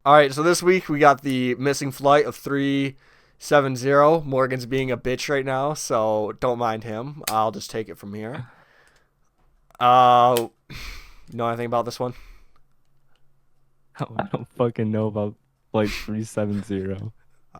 All right, so this week we got the missing flight of 370. Morgan's being a bitch right now, so don't mind him. I'll just take it from here. Uh, you know anything about this one? I don't fucking know about Flight 370.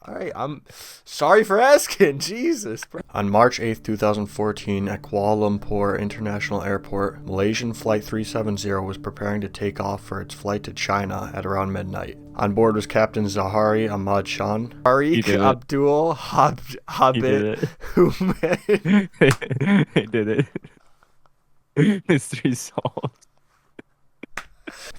All right, I'm sorry for asking. Jesus. On March 8th, 2014, at Kuala Lumpur International Airport, Malaysian Flight 370 was preparing to take off for its flight to China at around midnight. On board was Captain Zahari Ahmad Shan, He Tariq did it. Abdul He Habit did Humed. it. He did it. Mystery solved.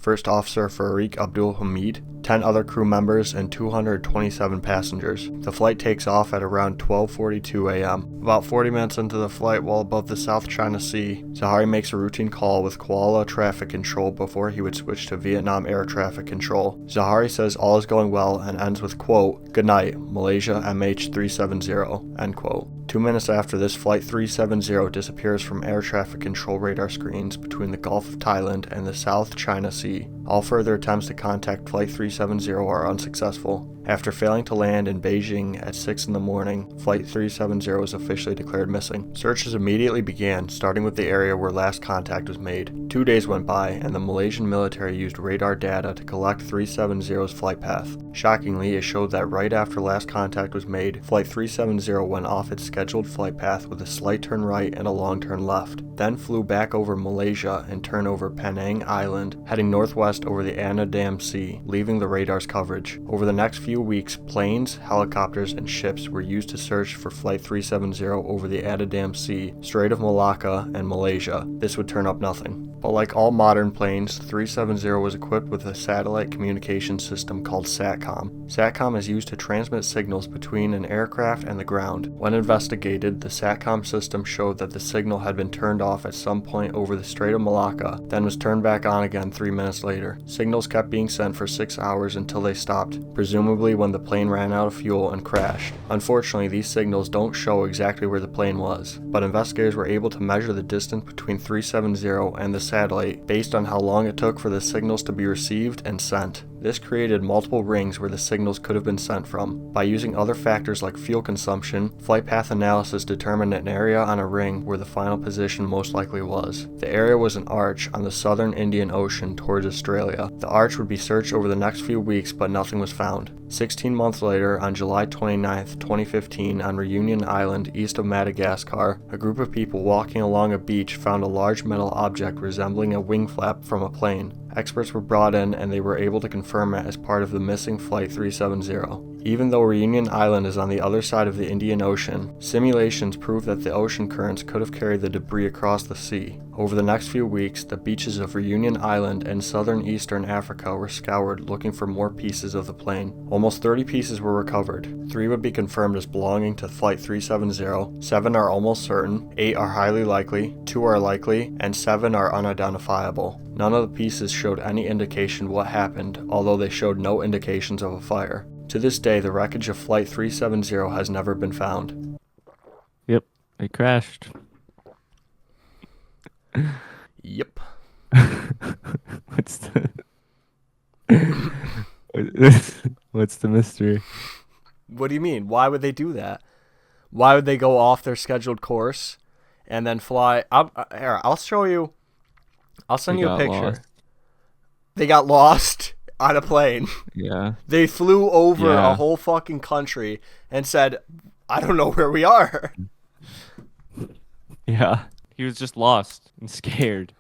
First Officer Farik Abdul Hamid, 10 other crew members, and 227 passengers. The flight takes off at around 12:42 a.m. About 40 minutes into the flight, while above the South China Sea, Zahari makes a routine call with Kuala Traffic Control before he would switch to Vietnam Air Traffic Control. Zahari says all is going well and ends with, quote, "Good night, Malaysia MH370, end quote. 2 minutes after this, Flight 370 disappears from air traffic control radar screens between the Gulf of Thailand and the South China Sea. All further attempts to contact Flight 370 are unsuccessful. After failing to land in Beijing at 6 in the morning, Flight 370 was officially declared missing. Searches immediately began, starting with the area where last contact was made. 2 days went by, and the Malaysian military used radar data to collect 370's flight path. Shockingly, it showed that right after last contact was made, Flight 370 went off its scheduled flight path with a slight turn right and a long turn left, then flew back over Malaysia and turned over Penang Island, heading northwest over the Adobe Sea, leaving the radar's coverage. Over the next few weeks, planes, helicopters, and ships were used to search for Flight 370 over the Adobe Sea, Strait of Malacca, and Malaysia. This would turn up nothing. But like all modern planes, 370 was equipped with a satellite communication system called SATCOM. SATCOM is used to transmit signals between an aircraft and the ground. When investigated, the SATCOM system showed that the signal had been turned off at some point over the Strait of Malacca, then was turned back on again 3 minutes later. Signals kept being sent for 6 hours until they stopped, presumably when the plane ran out of fuel and crashed. Unfortunately, these signals don't show exactly where the plane was, but investigators were able to measure the distance between 370 and the satellite based on how long it took for the signals to be received and sent. This created multiple rings where the signals could have been sent from. By using other factors like fuel consumption, flight path analysis determined an area on a ring where the final position most likely was. The area was an arch on the southern Indian Ocean towards Australia. The arch would be searched over the next few weeks, but nothing was found. 16 months later, on July 29, 2015, on Reunion Island, east of Madagascar, a group of people walking along a beach found a large metal object resembling a wing flap from a plane. Experts were brought in and they were able to confirm it as part of the missing Flight 370. Even though Reunion Island is on the other side of the Indian Ocean, simulations prove that the ocean currents could have carried the debris across the sea. Over the next few weeks, the beaches of Reunion Island and southern eastern Africa were scoured looking for more pieces of the plane. Almost 30 pieces were recovered. 3 would be confirmed as belonging to Flight 370, 7 are almost certain, 8 are highly likely, 2 are likely, and 7 are unidentifiable. None of the pieces showed any indication what happened, although they showed no indications of a fire. To this day, the wreckage of Flight 370 has never been found. Yep, it crashed. Yep. What's the what's the mystery? What do you mean? Why would they do that? Why would they go off their scheduled course and then fly? Here, I'll show you. I'll They send you a got lost. picture. They got lost on a plane. Yeah. They flew over a Yeah. whole fucking country and said, I don't know where we are. Yeah. He was just lost and scared.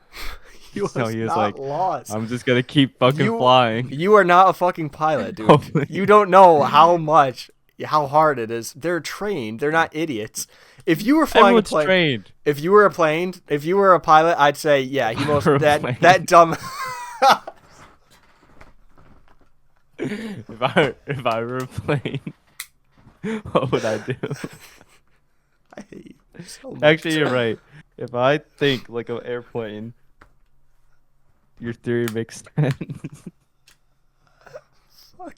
He was So he was not like, lost. I'm just gonna keep fucking You flying. you are not a fucking pilot, dude. Hopefully. You don't know how hard it is. They're trained. They're not idiots. If you were flying a Everyone's plane, trained. if you were a pilot, I'd say, yeah, he most For a that plane. that dumb. If I were a plane, what would I do? I hate you so much. Actually, you're right. If I think like an airplane, your theory makes sense. Fuck.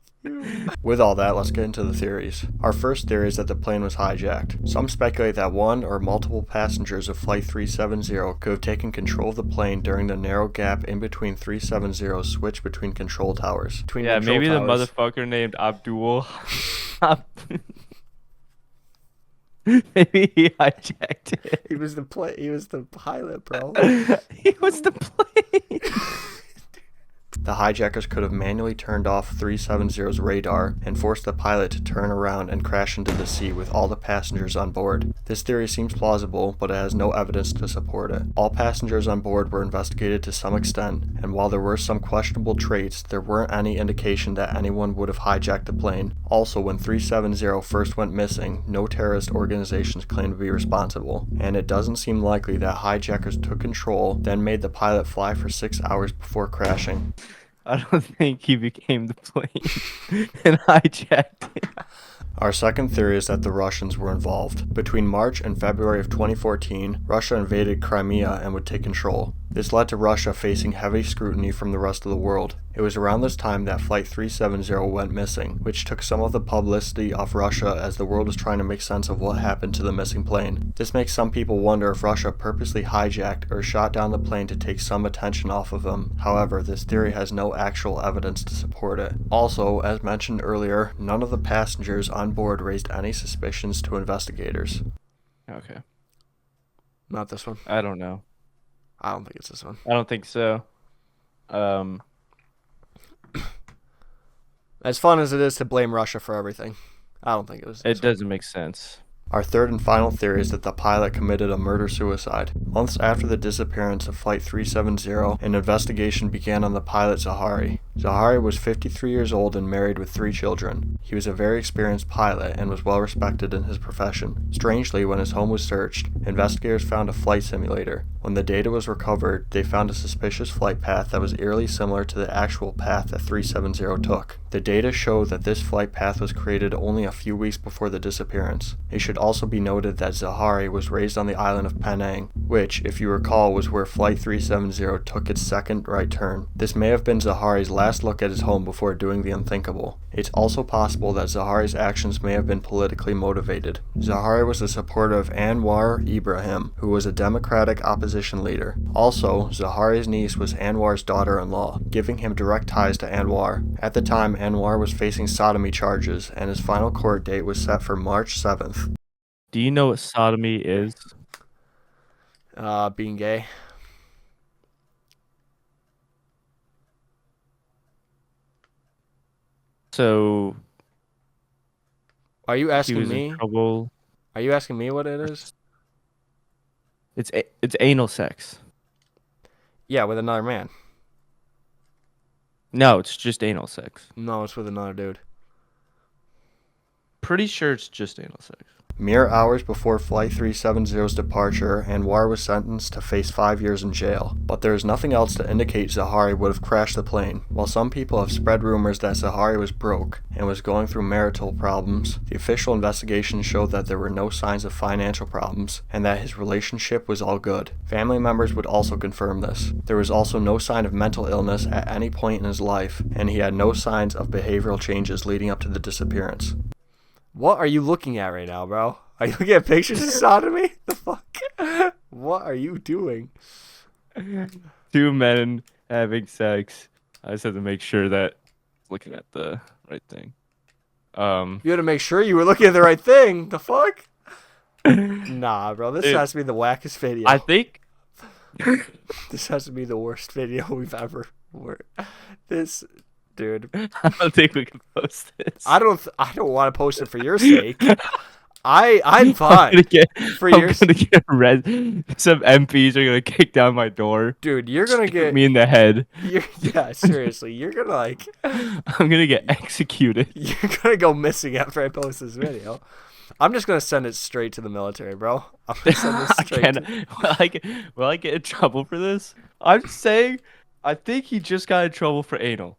With all that, let's get into the theories. Our first theory is that the plane was hijacked. Some speculate that one or multiple passengers of Flight 370 could have taken control of the plane during the narrow gap in between 370's switch between control towers. Yeah, maybe the motherfucker named Abdul. Maybe he hijacked it. He was the pilot, bro. He was the plane. The hijackers could have manually turned off 370's radar and forced the pilot to turn around and crash into the sea with all the passengers on board. This theory seems plausible, but it has no evidence to support it. All passengers on board were investigated to some extent, and while there were some questionable traits, there weren't any indication that anyone would have hijacked the plane. Also, when 370 first went missing, no terrorist organizations claimed to be responsible, and it doesn't seem likely that hijackers took control, then made the pilot fly for 6 hours before crashing. I don't think he became the plane and hijacked it. Our second theory is that the Russians were involved. Between March and February of 2014, Russia invaded Crimea and would take control. This led to Russia facing heavy scrutiny from the rest of the world. It was around this time that Flight 370 went missing, which took some of the publicity off Russia as the world was trying to make sense of what happened to the missing plane. This makes some people wonder if Russia purposely hijacked or shot down the plane to take some attention off of them. However, this theory has no actual evidence to support it. Also, as mentioned earlier, none of the passengers on board raised any suspicions to investigators. Okay. Not this one. I don't know. I don't think it's this one. I don't think so. As fun as it is to blame Russia for everything, I don't think it was this It doesn't make sense. Our third and final theory is that the pilot committed a murder-suicide. Months after the disappearance of Flight 370, an investigation began on the pilot Zahari. Zahari was 53 years old and married with 3 children. He was a very experienced pilot and was well respected in his profession. Strangely, when his home was searched, investigators found a flight simulator. When the data was recovered, they found a suspicious flight path that was eerily similar to the actual path that 370 took. The data showed that this flight path was created only a few weeks before the disappearance. It should also be noted that Zahari was raised on the island of Penang, which, if you recall, was where Flight 370 took its second right turn. This may have been Zahari's last look at his home before doing the unthinkable. It's also possible that Zahari's actions may have been politically motivated. Zahari was a supporter of Anwar Ibrahim, who was a democratic opposition leader. Also, Zahari's niece was Anwar's daughter-in-law, giving him direct ties to Anwar. At the time, Anwar was facing sodomy charges, and his final court date was set for March 7th. Do you know what sodomy is? Being gay. So Are you he asking was me? in trouble. Are you asking me what it is? It's anal sex. Yeah, with another man. No, it's just anal sex. No, it's with another dude. Pretty sure it's just anal sex. Mere hours before Flight 370's departure, Anwar was sentenced to face 5 years in jail. But there is nothing else to indicate Zahari would have crashed the plane. While some people have spread rumors that Zahari was broke and was going through marital problems, the official investigation showed that there were no signs of financial problems and that his relationship was all good. Family members would also confirm this. There was also no sign of mental illness at any point in his life, and he had no signs of behavioral changes leading up to the disappearance. What are you looking at right now, bro? Are you looking at pictures of sodomy? The fuck? What are you doing? 2 men having sex. I just had to make sure that looking at the right thing. You had to make sure you were looking at the right thing. The fuck? Nah, bro. This has to be the wackest video. I think This has to be the worst video we've ever worked. This, dude. I don't think we can post this. I don't want to post it for your sake. I'm fine. For I'm yours, gonna get some MPs are gonna kick down my door. dude. You're gonna Shoot get me in the head. Yeah, seriously. You're gonna I'm gonna get executed. You're gonna go missing after I post this video. I'm just gonna send it straight to the military, bro. I'm gonna send this straight. Will I get in trouble for this? I'm saying, I think he just got in trouble for anal.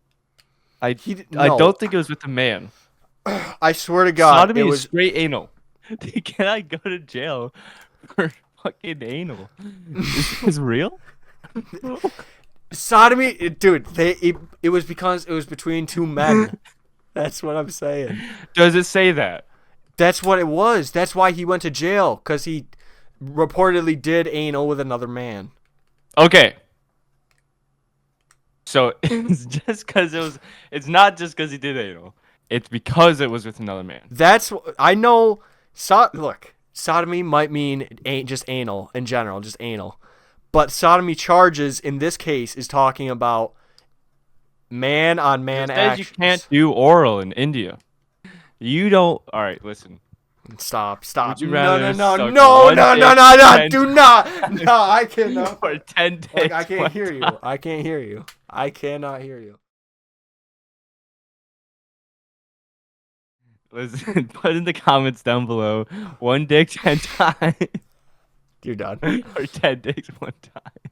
I don't think it was with a man. I swear to God, Sodomy it is was straight anal. Can I go to jail for fucking anal? Is this real? sodomy, dude. It was because it was between 2 men. That's what I'm saying. Does it say that? That's what it was. That's why he went to jail, because he reportedly did anal with another man. Okay. So it's just because it was. It's not just because he did anal. It's because it was with another man. I know. Look, sodomy might mean ain't just anal in general, just anal. But sodomy charges in this case is talking about man on man It says actions. you can't do oral in India. You don't. All right, listen. Stop. Would you No, rather no, no, suck no, one no, no, dick no, no, 10 do not. No, I cannot. for 10 days? Look, I can't one hear you. time? I can't hear you. I cannot hear you. Listen, put in the comments down below. One dick 10 times You're done. or 10 dicks one time.